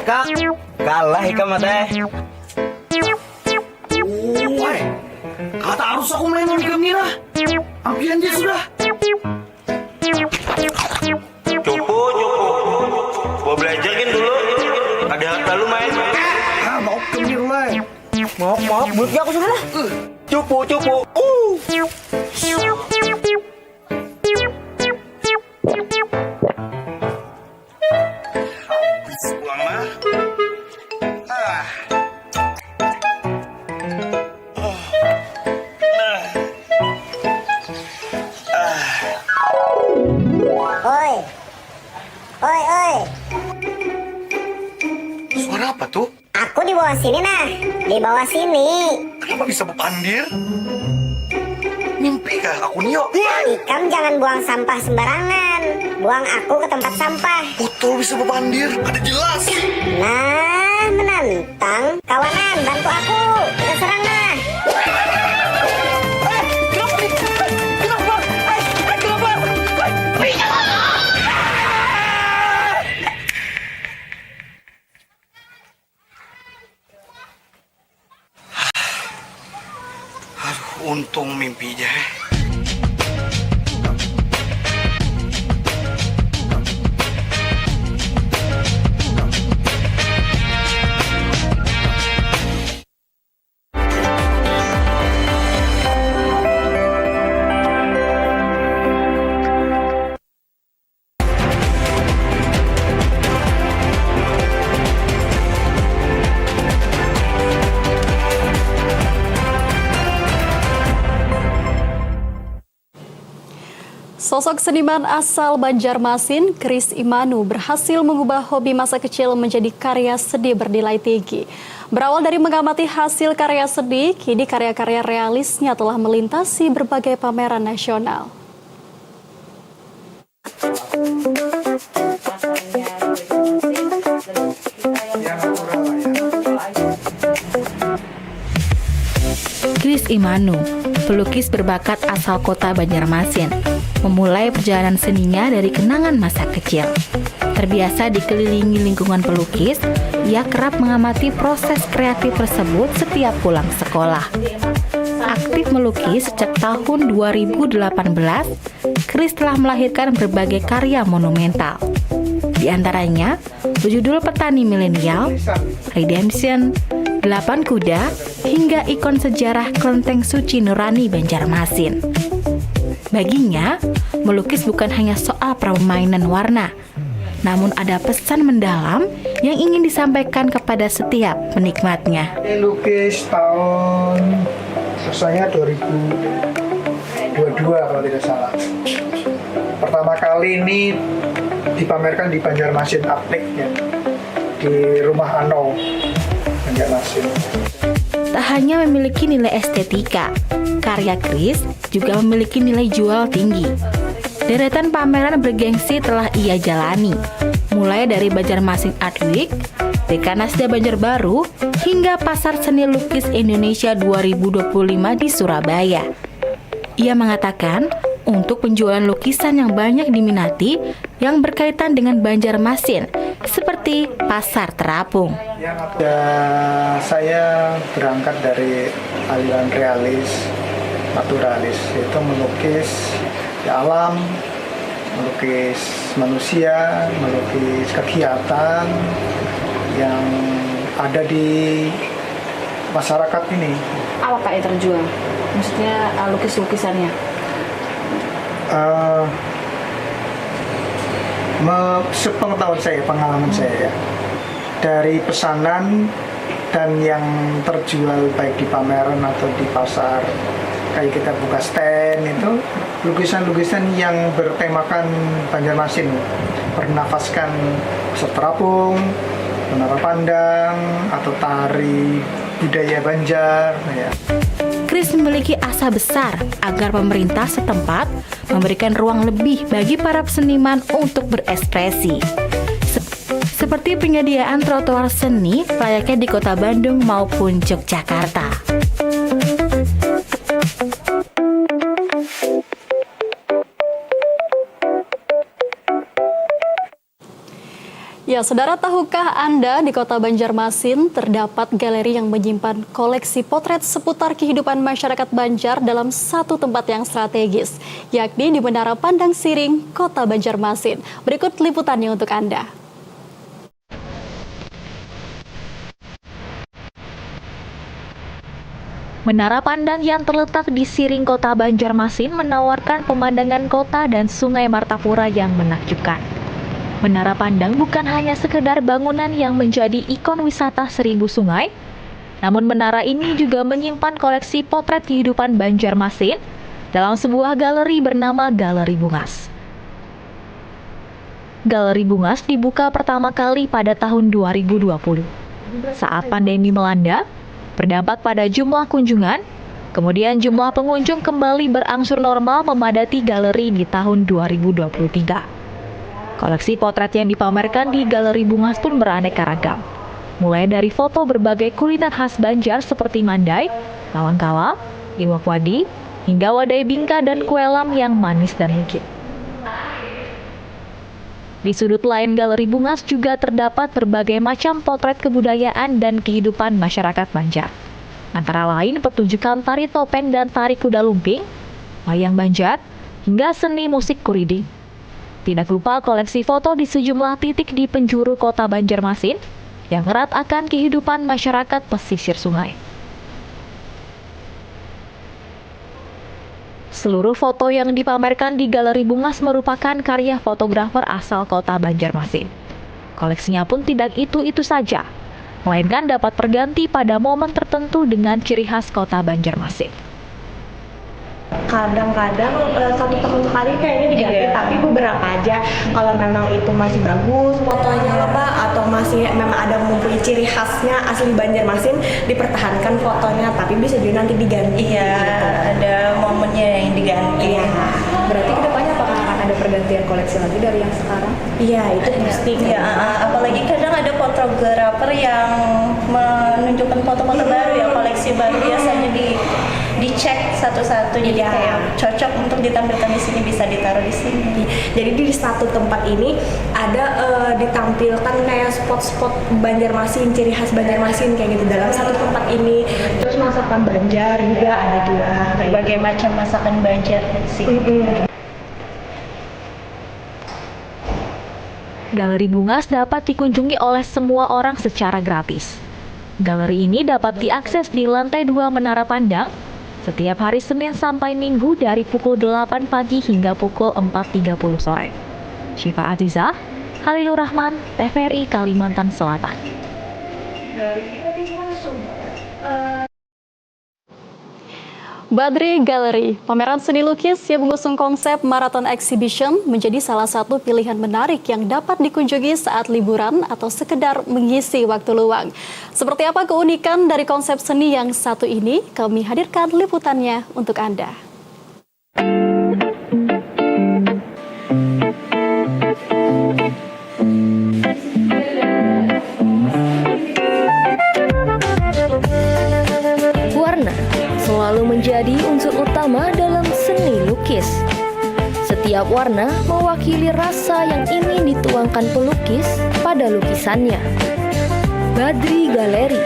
Kak, kalah ikan mata. Woi, kata harus aku main ikan nira. Ampian dia sudah. Cupu. Gua belajarin dulu. Ada harta lu main. Mau ikan nira lah. Maaf, bulutnya aku sudah lah. Cupu. Oi. Suara apa tuh? Aku di bawah sini nah. Di bawah sini. Kenapa bisa berpandir? Mimpi kah aku Nio? Ikam jangan buang sampah sembarangan. buang aku ke tempat sampah. Botol bisa berpandir, ada jelas. Nah, menantang. Kawanan, bantu aku. Kita serang nah. Untung mimpinya. Sosok seniman asal Banjarmasin, Kris Imanu, berhasil mengubah hobi masa kecil menjadi karya seni bernilai tinggi. Berawal dari mengamati hasil karya seni, kini karya-karya realisnya telah melintasi berbagai pameran nasional. Kris Imanu, pelukis berbakat asal kota Banjarmasin, memulai perjalanan seninya dari kenangan masa kecil. Terbiasa dikelilingi lingkungan pelukis, ia kerap mengamati proses kreatif tersebut setiap pulang sekolah. Aktif melukis sejak tahun 2018, Kris telah melahirkan berbagai karya monumental. Di antaranya, berjudul Petani Milenial, Redemption, 8 Kuda, hingga ikon sejarah Kelenteng Suci Nurani Banjarmasin. Baginya, melukis bukan hanya soal permainan warna, namun ada pesan mendalam yang ingin disampaikan kepada setiap penikmatnya. Lukis tahun rasanya 2022 kalau tidak salah. Pertama kali ini dipamerkan di Banjarmasin Aplik ya, di Rumah Ano Banjarmasin. Tak hanya memiliki nilai estetika, karya Kris juga memiliki nilai jual tinggi. Deretan pameran bergengsi telah ia jalani, mulai dari Banjarmasin Art Week, Dekanasda Banjarbaru, hingga Pasar Seni Lukis Indonesia 2025 di Surabaya. Ia mengatakan, untuk penjualan lukisan yang banyak diminati yang berkaitan dengan Banjarmasin, seperti Pasar Terapung. Ya, saya berangkat dari aliran realis, naturalis, yaitu melukis alam, melukis manusia, melukis kegiatan yang ada di masyarakat ini. Apa Pak yang terjual? Maksudnya lukis-lukisannya? Sepengetahuan saya, pengalaman saya ya, dari pesanan dan yang terjual baik di pameran atau di pasar, kayak kita buka stand itu lukisan-lukisan yang bertemakan Banjarmasin, bernafaskan Pasar Terapung, Menara Pandang, atau tari budaya Banjar ya. Kris memiliki asa besar agar pemerintah setempat memberikan ruang lebih bagi para seniman untuk berekspresi. Seperti penyediaan trotoar seni layaknya di Kota Bandung maupun Yogyakarta. Ya, saudara, tahukah Anda di Kota Banjarmasin terdapat galeri yang menyimpan koleksi potret seputar kehidupan masyarakat Banjar dalam satu tempat yang strategis, yakni di Menara Pandang Siring, Kota Banjarmasin. Berikut liputannya untuk Anda. Menara Pandang yang terletak di Siring Kota Banjarmasin menawarkan pemandangan kota dan Sungai Martapura yang menakjubkan. Menara Pandang bukan hanya sekedar bangunan yang menjadi ikon wisata Seribu Sungai, namun menara ini juga menyimpan koleksi potret kehidupan Banjarmasin dalam sebuah galeri bernama Galeri Bungas. Galeri Bungas dibuka pertama kali pada tahun 2020. Saat pandemi melanda, berdampak pada jumlah kunjungan, kemudian jumlah pengunjung kembali berangsur normal memadati galeri di tahun 2023. Koleksi potret yang dipamerkan di Galeri Bungas pun beraneka ragam. Mulai dari foto berbagai kuliner khas Banjar seperti mandai, lawang kala, iwak wadi, hingga wadai bingka dan kue lam yang manis dan legit. Di sudut lain Galeri Bungas juga terdapat berbagai macam potret kebudayaan dan kehidupan masyarakat Banjar. Antara lain pertunjukan tari topeng dan tari kuda lumping, wayang Banjar, hingga seni musik kuriding. Tidak lupa koleksi foto di sejumlah titik di penjuru kota Banjarmasin yang erat akan kehidupan masyarakat pesisir sungai. Seluruh foto yang dipamerkan di Galeri Bungas merupakan karya fotografer asal kota Banjarmasin. Koleksinya pun tidak itu-itu saja, melainkan dapat berganti pada momen tertentu dengan ciri khas kota Banjarmasin. Kadang-kadang satu tahun sekali kayaknya diganti, tapi beberapa aja. Kalau memang itu masih bagus fotonya Pak, atau masih memang ada mempunyai ciri khasnya asli Banjarmasin, dipertahankan fotonya, tapi bisa juga nanti diganti. Iya, gitu. Ada momennya yang diganti. Iya. Berarti kedepannya apakah akan ada pergantian koleksi lagi dari yang sekarang? Iya, itu pasti. Ya, apalagi kadang ada fotografer yang menunjukkan foto-foto baru ya, koleksi baru biasanya dicek satu-satu, jadi kayak cocok untuk ditampilkan di sini, bisa ditaruh di sini. Jadi di satu tempat ini ada ditampilkan kayak spot-spot Banjarmasin, ciri khas Banjarmasin kayak gitu dalam satu tempat ini. Terus masakan Banjar juga ada juga. Berbagai macam masakan Banjar sih. Galeri Bungas dapat dikunjungi oleh semua orang secara gratis. Galeri ini dapat diakses di lantai 2 Menara Pandang setiap hari Senin sampai Minggu dari pukul 8 pagi hingga pukul 4.30 sore. Syifa Azizah, Khalilur Rahman, TVRI Kalimantan Selatan. Badri Gallery, pameran seni lukis yang mengusung konsep Marathon Exhibition menjadi salah satu pilihan menarik yang dapat dikunjungi saat liburan atau sekedar mengisi waktu luang. Seperti apa keunikan dari konsep seni yang satu ini? Kami hadirkan liputannya untuk Anda. Selalu menjadi unsur utama dalam seni lukis. Setiap warna mewakili rasa yang ingin dituangkan pelukis pada lukisannya. Badri Gallery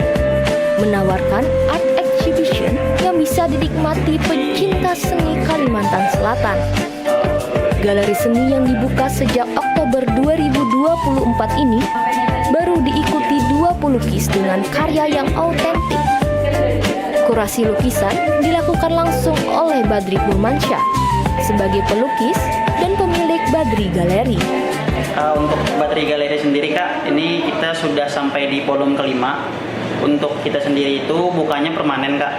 menawarkan art exhibition yang bisa dinikmati pecinta seni Kalimantan Selatan. Galeri seni yang dibuka sejak Oktober 2024 ini baru diikuti 2 pelukis dengan karya yang autentik. Kurasi lukisan dilakukan langsung oleh Badri Hurmansyah sebagai pelukis dan pemilik Badri Gallery. Untuk Badri Gallery sendiri Kak, ini kita sudah sampai di volume kelima. Untuk kita sendiri itu bukannya permanen Kak.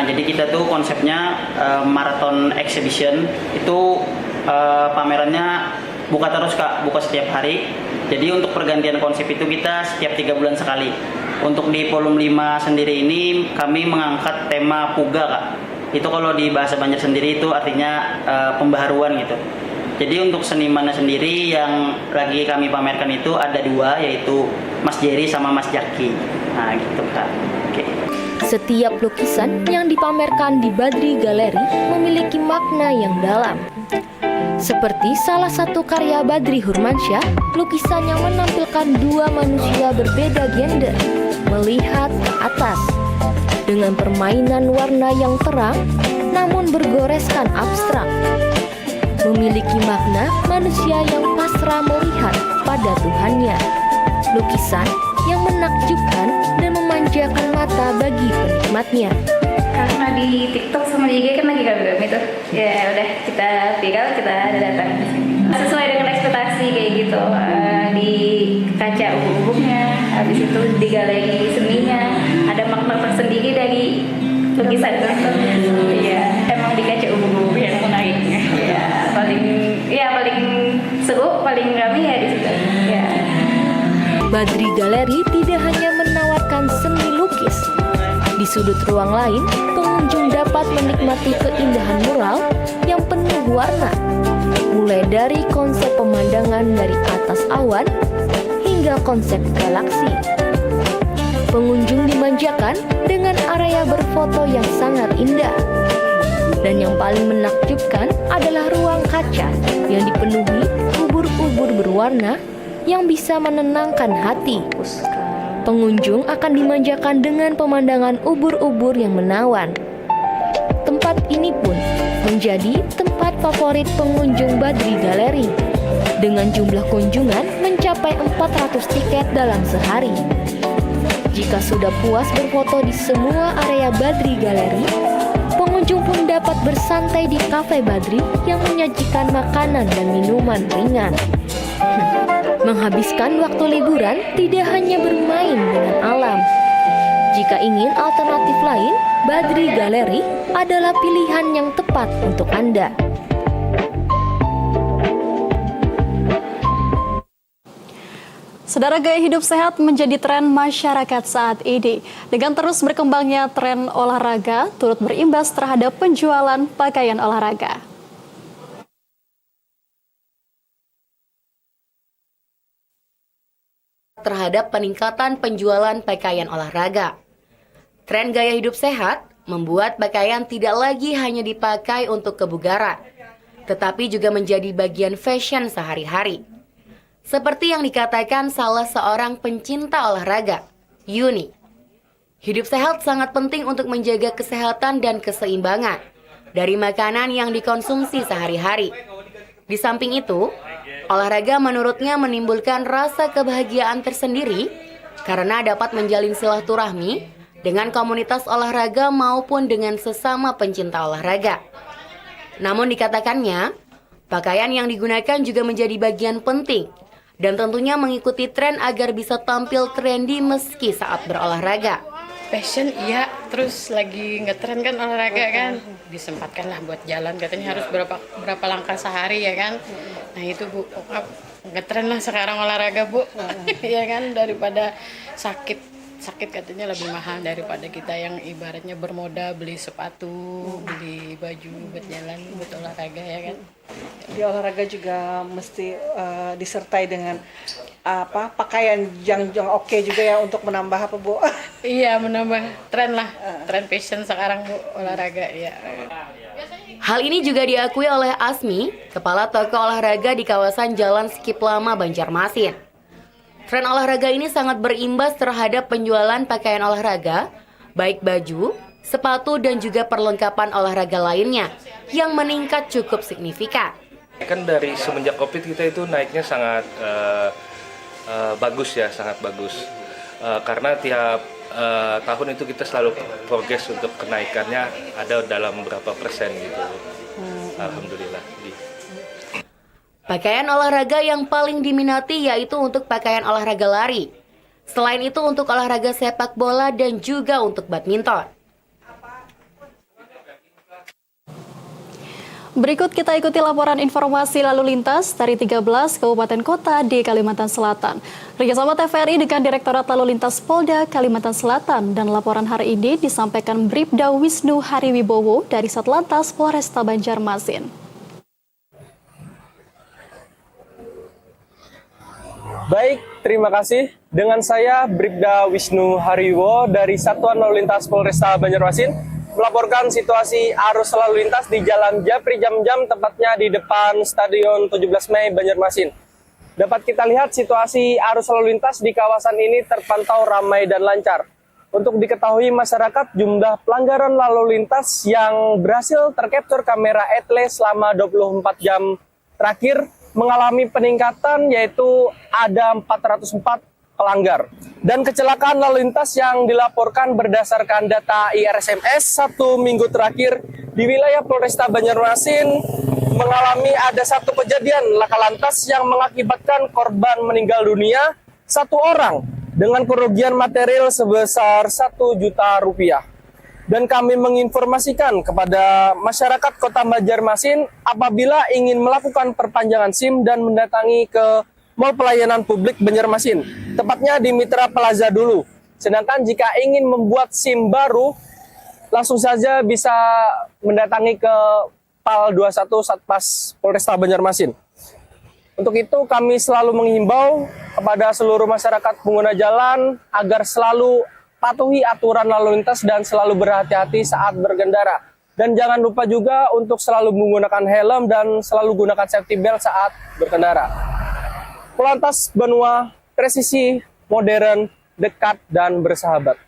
Jadi kita tuh konsepnya Marathon Exhibition, itu pamerannya buka terus Kak, buka setiap hari. Jadi untuk pergantian konsep itu kita setiap 3 bulan sekali. Untuk di volume 5 sendiri ini kami mengangkat tema puga Kak. Itu kalau di bahasa Banjar sendiri itu artinya pembaharuan gitu. Jadi untuk senimannya sendiri yang lagi kami pamerkan itu ada 2, yaitu Mas Jerry sama Mas Jaki. Nah gitu Kak. Oke. Setiap lukisan yang dipamerkan di Badri Gallery memiliki makna yang dalam. Seperti salah satu karya Badri Hurmansyah, lukisan yang menampilkan 2 manusia berbeda gender melihat ke atas dengan permainan warna yang terang namun bergoreskan abstrak. Memiliki makna manusia yang pasrah melihat pada Tuhannya. Lukisan yang menakjubkan dan memanjakan mata bagi penikmatnya. Karena di TikTok sama di IG kan lagi rame itu. Ya udah kita viral, kita datang ke sini. Sesuai dengan ekspektasi kayak gitu. Di kaca ubuk-ubuknya, habis itu di galeri seninya ada makna tersendiri dari lukisan itu. Iya, emang di kaca ubuk-ubuk yang menarik. Ya, paling seru, paling ramai ya di situ. Ya. Badri Gallery tidak hanya menawarkan seni lukis. Di sudut ruang lain, pengunjung dapat menikmati keindahan mural yang penuh warna. mulai dari konsep pemandangan dari atas awan hingga konsep galaksi. Pengunjung dimanjakan dengan area berfoto yang sangat indah. Dan yang paling menakjubkan adalah ruang kaca yang dipenuhi ubur-ubur berwarna yang bisa menenangkan hati. Pengunjung akan dimanjakan dengan pemandangan ubur-ubur yang menawan. Tempat ini pun menjadi tempat favorit pengunjung Badri Galeri dengan jumlah kunjungan mencapai 400 tiket dalam sehari. Jika sudah puas berfoto di semua area Badri Galeri, pengunjung pun dapat bersantai di Cafe Badri yang menyajikan makanan dan minuman ringan. Menghabiskan waktu liburan tidak hanya bermain dengan alam. Jika ingin alternatif lain, Badri Galeri adalah pilihan yang tepat untuk Anda. Saudara, gaya hidup sehat menjadi tren masyarakat saat ini. Dengan terus berkembangnya tren olahraga, turut berimbas terhadap penjualan pakaian olahraga. Terhadap peningkatan penjualan pakaian olahraga. Tren gaya hidup sehat membuat pakaian tidak lagi hanya dipakai untuk kebugaran, tetapi juga menjadi bagian fashion sehari-hari. Seperti yang dikatakan salah seorang pencinta olahraga, Yuni. Hidup sehat sangat penting untuk menjaga kesehatan dan keseimbangan dari makanan yang dikonsumsi sehari-hari. Di samping itu, olahraga menurutnya menimbulkan rasa kebahagiaan tersendiri karena dapat menjalin silaturahmi dengan komunitas olahraga maupun dengan sesama pencinta olahraga. Namun dikatakannya, pakaian yang digunakan juga menjadi bagian penting dan tentunya mengikuti tren agar bisa tampil trendy meski saat berolahraga. Passion iya, terus lagi ngetren kan olahraga kan, disempatkan lah buat jalan, katanya harus berapa langkah sehari ya kan. Nah itu Bu, ngetren lah sekarang olahraga Bu, ya kan, daripada sakit katanya lebih mahal daripada kita yang ibaratnya bermodal beli sepatu, beli baju buat jalan, buat olahraga ya kan. Di olahraga juga mesti disertai dengan pakaian yang oke juga ya untuk menambah apa Bu? Iya, menambah tren lah, tren fashion sekarang Bu, olahraga ya. Hal ini juga diakui oleh Asmi, kepala toko olahraga di kawasan Jalan Skip Lama, Banjarmasin. Tren olahraga ini sangat berimbas terhadap penjualan pakaian olahraga, baik baju, sepatu, dan juga perlengkapan olahraga lainnya yang meningkat cukup signifikan. Kan dari semenjak COVID kita itu naiknya sangat bagus ya, sangat bagus. Karena tiap tahun itu kita selalu progres untuk kenaikannya ada dalam berapa persen gitu. Alhamdulillah. Pakaian olahraga yang paling diminati yaitu untuk pakaian olahraga lari. Selain itu untuk olahraga sepak bola dan juga untuk badminton. Berikut kita ikuti laporan informasi lalu lintas dari 13 kabupaten kota di Kalimantan Selatan. Kerjasama TVRI dengan Direktorat Lalu Lintas Polda Kalimantan Selatan, dan laporan hari ini disampaikan Bribda Wisnu Hariwibowo dari Satlantas Polresta Banjarmasin. Baik, terima kasih. Dengan saya Bribda Wisnu Hariwibowo dari Satuan Lalu Lintas Polresta Banjarmasin melaporkan situasi arus lalu lintas di Jalan Japri Jam-Jam, tepatnya di depan Stadion 17 Mei Banjarmasin. Dapat kita lihat situasi arus lalu lintas di kawasan ini terpantau ramai dan lancar. Untuk diketahui masyarakat, jumlah pelanggaran lalu lintas yang berhasil tercapture kamera etle selama 24 jam terakhir mengalami peningkatan, yaitu ada 404 pelanggar. Dan kecelakaan lalu lintas yang dilaporkan berdasarkan data IRSMS 1 minggu terakhir di wilayah Polresta Banjarmasin mengalami ada satu kejadian laka lantas yang mengakibatkan korban meninggal dunia 1 orang dengan kerugian material sebesar 1 juta rupiah. Dan kami menginformasikan kepada masyarakat Kota Banjarmasin apabila ingin melakukan perpanjangan SIM dan mendatangi ke Mall Pelayanan Publik Banjarmasin, tepatnya di Mitra Plaza dulu. Sedangkan jika ingin membuat SIM baru, langsung saja bisa mendatangi ke PAL 21 Satpas Polresta Banjarmasin. Untuk itu kami selalu menghimbau kepada seluruh masyarakat pengguna jalan agar selalu patuhi aturan lalu lintas dan selalu berhati-hati saat berkendara. Dan jangan lupa juga untuk selalu menggunakan helm dan selalu gunakan safety belt saat berkendara. Polantas Banua, presisi, modern, dekat, dan bersahabat.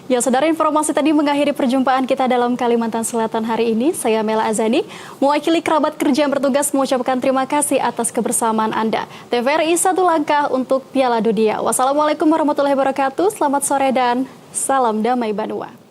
Ya, saudara, informasi tadi mengakhiri perjumpaan kita dalam Kalimantan Selatan hari ini. Saya Mela Azani, mewakili kerabat kerja yang bertugas mengucapkan terima kasih atas kebersamaan Anda. TVRI satu langkah untuk Piala Dunia. Wassalamualaikum warahmatullahi wabarakatuh. Selamat sore dan salam damai Banua.